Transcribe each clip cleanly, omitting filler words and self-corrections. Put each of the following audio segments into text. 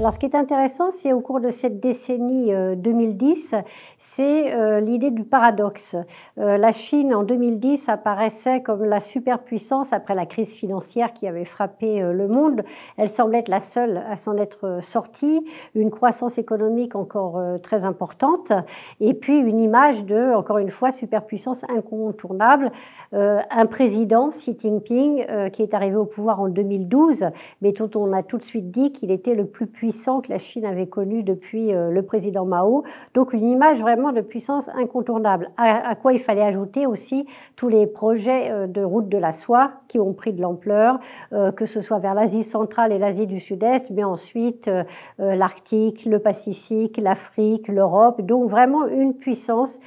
Alors, ce qui est intéressant, c'est au cours de cette décennie 2010, c'est l'idée du paradoxe. La Chine, en 2010, apparaissait comme la superpuissance après la crise financière qui avait frappé le monde. Elle semblait être la seule à s'en être sortie, une croissance économique encore très importante, et puis une image de, encore une fois, superpuissance incontournable. Un président, Xi Jinping, qui est arrivé au pouvoir en 2012, mais dont on a tout de suite dit qu'il était le plus puissant que la Chine avait connu depuis le président Mao. Donc une image vraiment de puissance incontournable, à quoi il fallait ajouter aussi tous les projets de route de la soie qui ont pris de l'ampleur, que ce soit vers l'Asie centrale et l'Asie du Sud-Est, mais ensuite l'Arctique, le Pacifique, l'Afrique, l'Europe. Donc vraiment une puissance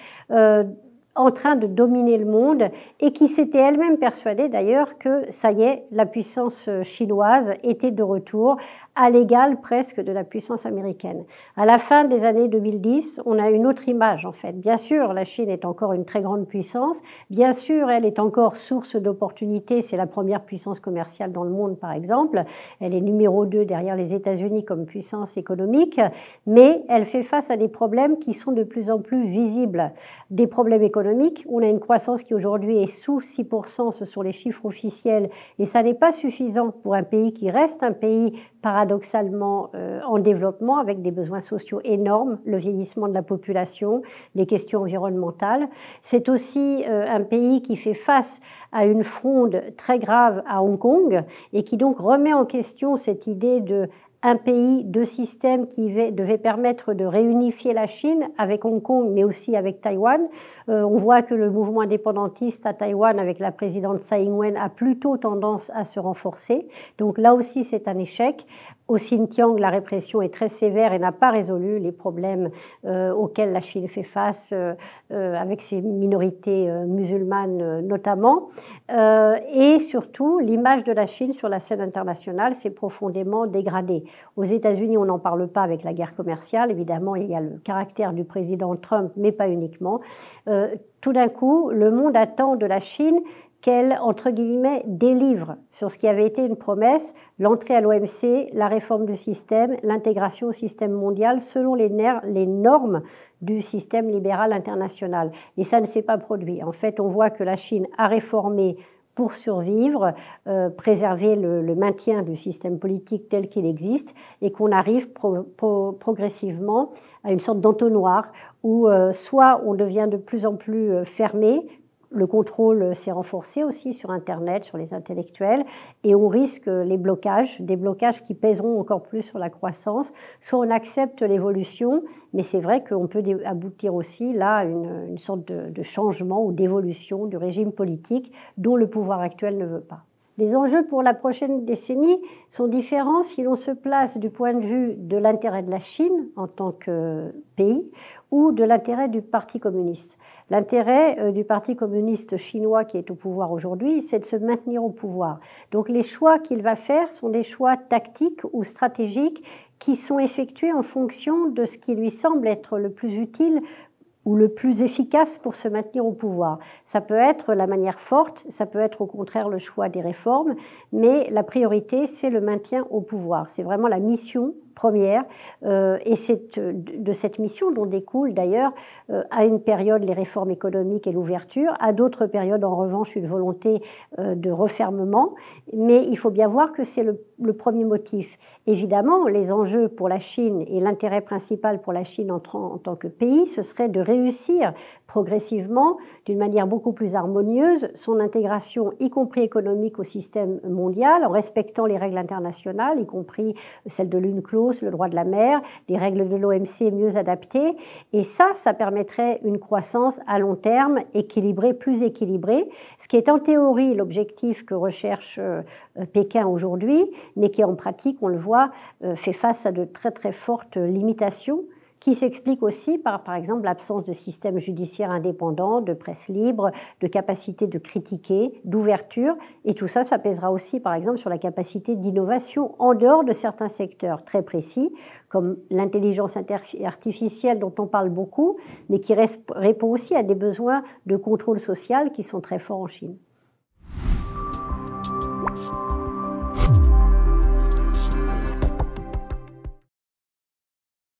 en train de dominer le monde et qui s'était elle-même persuadée d'ailleurs que ça y est, la puissance chinoise était de retour à l'égal presque de la puissance américaine. À la fin des années 2010, on a une autre image en fait. Bien sûr, la Chine est encore une très grande puissance. Bien sûr, elle est encore source d'opportunités. C'est la première puissance commerciale dans le monde, par exemple. Elle est numéro 2 derrière les États-Unis comme puissance économique. Mais elle fait face à des problèmes qui sont de plus en plus visibles. Des problèmes économiques. On a une croissance qui aujourd'hui est sous 6%. Ce sont les chiffres officiels. Et ça n'est pas suffisant pour un pays qui reste un pays paradoxalement en développement, avec des besoins sociaux énormes, le vieillissement de la population, les questions environnementales. C'est aussi un pays qui fait face à une fronde très grave à Hong Kong et qui donc remet en question cette idée de un pays, deux systèmes qui devait permettre de réunifier la Chine avec Hong Kong, mais aussi avec Taïwan. On voit que le mouvement indépendantiste à Taïwan, avec la présidente Tsai Ing-wen, a plutôt tendance à se renforcer. Donc là aussi, c'est un échec. Au Xinjiang, la répression est très sévère et n'a pas résolu les problèmes auxquels la Chine fait face, avec ses minorités musulmanes notamment. Et surtout, l'image de la Chine sur la scène internationale s'est profondément dégradée. Aux États-Unis, on n'en parle pas avec la guerre commerciale. Évidemment, il y a le caractère du président Trump, mais pas uniquement. Tout d'un coup, le monde attend de la Chine qu'elle, entre guillemets, délivre sur ce qui avait été une promesse, l'entrée à l'OMC, la réforme du système, l'intégration au système mondial selon les normes du système libéral international. Et ça ne s'est pas produit. En fait, on voit que la Chine a réformé pour survivre, préserver le maintien du système politique tel qu'il existe, et qu'on arrive progressivement à une sorte d'entonnoir où soit on devient de plus en plus fermé, le contrôle s'est renforcé aussi sur Internet, sur les intellectuels, et on risque les blocages, des blocages qui pèseront encore plus sur la croissance. Soit on accepte l'évolution, mais c'est vrai qu'on peut aboutir aussi là à une sorte de changement ou d'évolution du régime politique dont le pouvoir actuel ne veut pas. Les enjeux pour la prochaine décennie sont différents si l'on se place du point de vue de l'intérêt de la Chine en tant que pays ou de l'intérêt du Parti communiste. L'intérêt du Parti communiste chinois qui est au pouvoir aujourd'hui, c'est de se maintenir au pouvoir. Donc les choix qu'il va faire sont des choix tactiques ou stratégiques qui sont effectués en fonction de ce qui lui semble être le plus utile ou le plus efficace pour se maintenir au pouvoir. Ça peut être la manière forte, ça peut être au contraire le choix des réformes, mais la priorité, c'est le maintien au pouvoir. C'est vraiment la mission première, et c'est de cette mission dont découle d'ailleurs à une période les réformes économiques et l'ouverture, à d'autres périodes en revanche une volonté de refermement, mais il faut bien voir que c'est le premier motif. Évidemment, les enjeux pour la Chine et l'intérêt principal pour la Chine en tant que pays, ce serait de réussir progressivement, d'une manière beaucoup plus harmonieuse, son intégration, y compris économique, au système mondial, en respectant les règles internationales, y compris celles de l'UNCLOS, le droit de la mer, les règles de l'OMC mieux adaptées. Et ça permettrait une croissance à long terme, équilibrée, plus équilibrée, ce qui est en théorie l'objectif que recherche Pékin aujourd'hui, mais qui en pratique, on le voit, fait face à de très très fortes limitations, qui s'explique aussi par exemple, l'absence de système judiciaire indépendant, de presse libre, de capacité de critiquer, d'ouverture. Et tout ça, ça pèsera aussi, par exemple, sur la capacité d'innovation en dehors de certains secteurs très précis, comme l'intelligence artificielle dont on parle beaucoup, mais qui répond aussi à des besoins de contrôle social qui sont très forts en Chine.